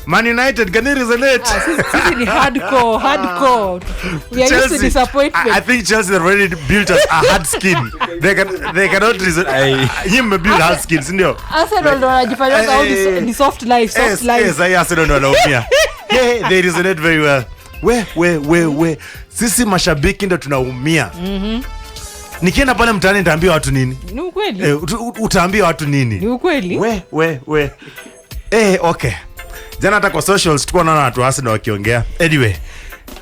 Man United, can you resonate? Sisi ni hardcore. We are used to disappointment. I think Chelsea already built a hard skin. They cannot resonate. Him build hard skins, ndio. Arsenal ndo wanajifanya kama ni soft life. Yes, Arsenal ndo wanaumia. Yeah, they resonate very well. We. Sisi mashabiki ndo tunaumia. Nikienda pale mtaani nitaambia watu nini? Ni ukweli. Utaambia watu nini? Ni ukweli. We. Okay. Jana hata kwa socials tulikuwa naona watu Arsenal wakiongea. Anyway,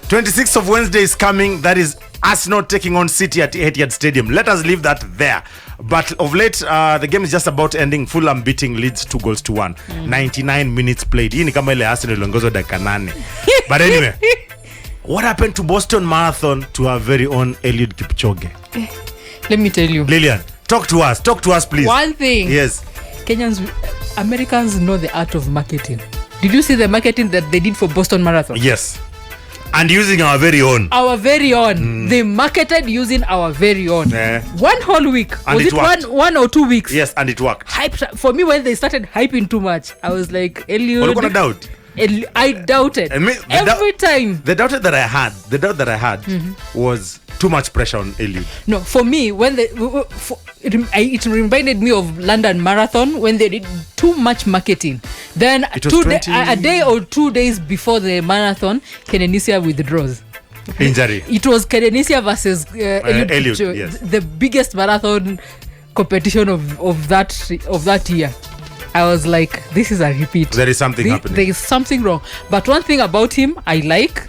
26th of Wednesday is coming. That is Arsenal taking on City at Etihad Stadium. Let us leave that there. But of late, the game is just about ending. Fulham beating Leeds 2-1. 99 minutes played. Hii ni kama ile Arsenal iliongoza dakika 8. But anyway, what happened to Boston Marathon to our very own Eliud Kipchoge? Let me tell you. Lilian, talk to us please. One thing. Yes. Americans know the art of marketing. Did you see the marketing that they did for Boston Marathon? Yes. And using our very own. They marketed using our very own. One whole week. And was it 1 or 2 weeks? Yes, and it worked. For me, when they started hyping too much, I was like, Eliud. What are you gonna doubt? I doubted. Every time. The doubt that I had was too much pressure on Eliud. No, for me, when it reminded me of London Marathon when they did too much marketing. Then a day or 2 days before the marathon, Kenenisia withdraws. Injury. It was Kenenisia versus Eliud, yes. The biggest marathon competition of that year. I was like, this is a repeat. There is something happening. There is something wrong. But one thing about him, I like,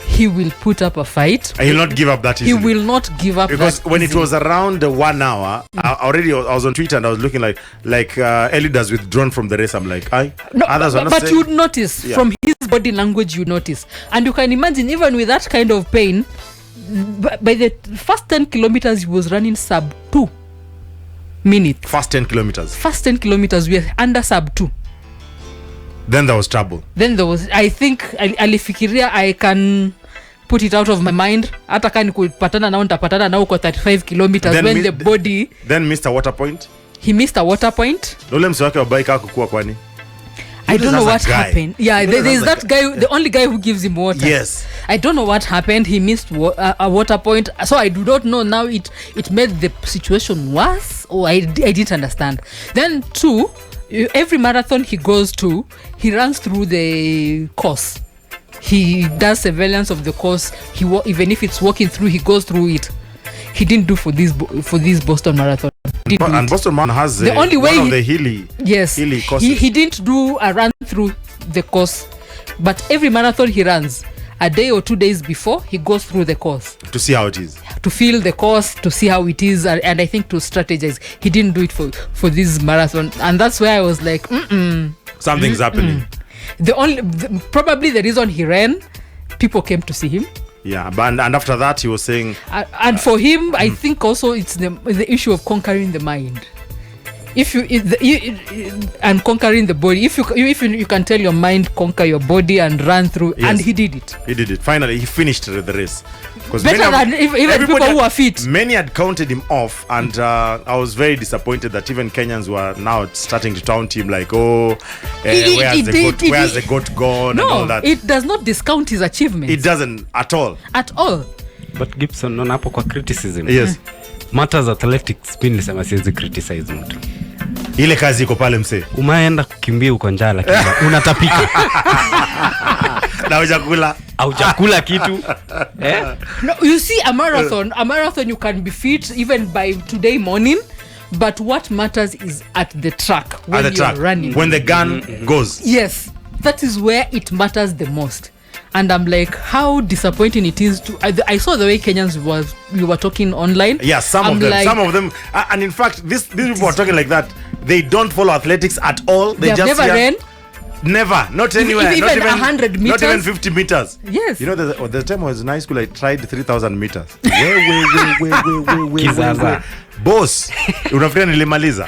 he will put up a fight. He will not give up that easily. He will not give up because when it was around 1 hour, I was on Twitter and I was looking like Eliud has withdrawn from the race. I'm like, but you'd notice from his body language, you notice. And you can imagine, even with that kind of pain, by the first 10 kilometers, he was running sub 2 minutes. First 10 kilometers, we are under sub 2. Then there was trouble. I think alifikiria I can put it out of my mind. Hata kani kupatana nao nitapatana nao kwa 35 kilometers when the body. Then missed a water point. He missed a water point. Ule mse wake wa bike hakukua kwani? I don't know what happened. Yeah, there's that guy, the only guy who gives him water. Yes. I don't know what happened. He missed a water point. So I do not know now. It made the situation worse, or I didn't understand. Then 2, every marathon he goes to, he runs through the course. He does surveillance of the course. Even if it's walking through, he goes through it. He didn't do for this Boston Marathon. And Boston Marathon has the only way one of the hilly courses. He didn't do a run through the course, but every marathon he runs, a day or 2 days before, he goes through the course to see how it is, to feel the course, to see how it is, and I think to strategize. He didn't do it for this marathon, and that's where I was like, something's happening. Probably the reason he ran, people came to see him. Yeah, but and after that he was saying, and for him, I think also it's the issue of conquering the mind. And conquering the body. If you can tell your mind, conquer your body and run through, yes. And he did it. Finally, he finished the race. Better than even people who are fit. Many had counted him off, and I was very disappointed that even Kenyans were now starting to taunt him like, where's the goat gone, and all that. It does not discount his achievements. It doesn't at all. But Gibson, non hapo kwa criticism. Yes. Matters athletics, mimi nilisema siwezi criticize mtu. Ile kazi iko pale mse. Umaenda kukimbia uko njaa lakini unatapika. Na hujakula kitu. No, you see a marathon you can be fit even by today morning, but what matters is at the track when you're running. When the gun goes. Yes, that is where it matters the most. And I'm like, how disappointing it is to. I saw the way Kenyans we were talking online. Yeah, some of them, and in fact, these people are talking like that. They don't follow athletics at all. They just never ran. Never, not anywhere. Even 100 meters. Not even 50 meters. Yes. You know, the time I was in high school, I tried 3,000 meters. Kizaza. Boss, unafikiria nilimaliza?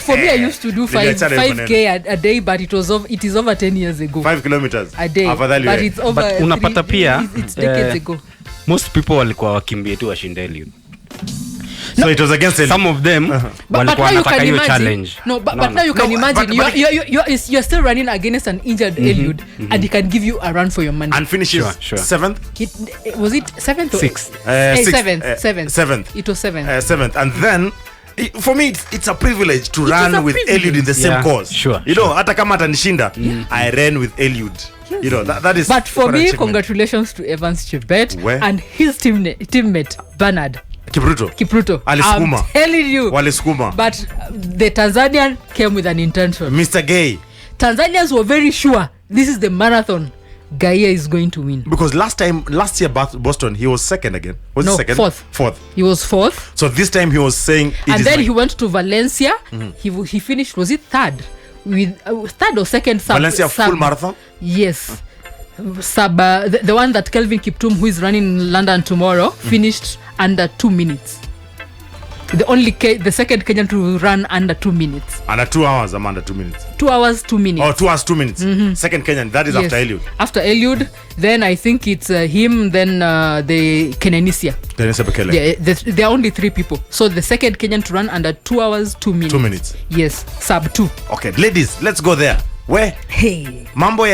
For me, I used to do 5K a day, but it is over 10 years ago. 5 kilometers a day. But it's over. But unapata pia. It's decades ago. Most people walikuwa wakimbia tu washinde Eliud. So it was against Eliud. Some of them But walikuwa now you wanataka can hiyo imagine. challenge. But now you can imagine but- you're still running against an injured Eliud, and he can give you a run for your money. And finishes Sure. 7th. Was it 7th or Sixth. Seventh. It was 7th. 7th. And then for me it's a privilege to It is a run with privilege. Eliud in the same Yeah, cause. sure, You know, hata kama atanishinda, I ran with Eliud. You know, that is But for an me, achievement. congratulations to Evans Chebet Where? and his teammate Bernard Kipruto. Alisukuma. I'm telling you. Walisukuma. But the Tanzanian came with an intention. Mr. Gay. Tanzanians were very sure this is the marathon Gaia is going to win. Because last year Boston, he was second again. Was No, he second? fourth. He was fourth. So this time he was saying And then he went to Valencia. He finished, was it third? With third or second sub. Valencia full marathon? Yes. The one that Kelvin Kiptum, who is running in London tomorrow, finished under 2 minutes. The second Kenyan to run under 2 minutes. Under 2 hours, I'm under 2 minutes. 2 hours, 2 minutes. Oh, 2 hours, 2 minutes. Second Kenyan, that is Yes. after Eliud. After Eliud, then I think it's him, then the Kenenisia. Dennis Bekele. There are only 3 people. So the second Kenyan to run under 2 hours, 2 minutes. 2 minutes. Yes, sub 2. Okay, ladies, let's go there. Where? Hey. Mambo ya